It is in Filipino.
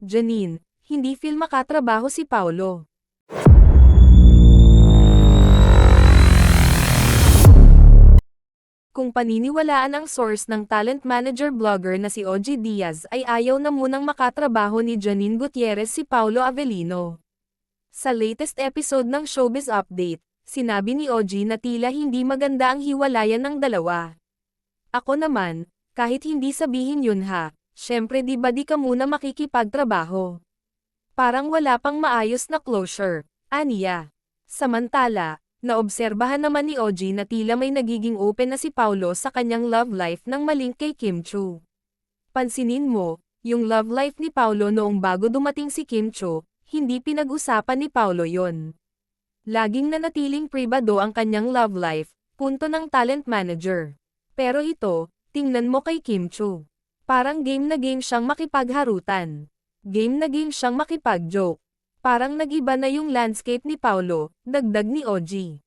Janine, hindi feel makatrabaho si Paulo. Kung paniniwalaan ang source ng talent manager blogger na si OG Diaz ay ayaw na munang makatrabaho ni Janine Gutierrez si Paulo Avellino. Sa latest episode ng Showbiz Update, sinabi ni OG na tila hindi maganda ang hiwalayan ng dalawa. Ako naman, kahit hindi sabihin yun ha, syempre di ba di ka muna makikipagtrabaho? Parang wala pang maayos na closure, aniya. Samantala, naobserbahan naman ni OG na tila may nagiging open na si Paulo sa kanyang love life nang malink kay Kim Chu. Pansinin mo, yung love life ni Paulo noong bago dumating si Kim Chu, hindi pinag-usapan ni Paulo yon. Laging nanatiling pribado ang kanyang love life, punto ng talent manager. Pero ito, tingnan mo kay Kim Chu. Parang game na game siyang makipagharutan. Game na game siyang makipag-joke. Parang nag-iba na yung landscape ni Paulo, dagdag ni OG.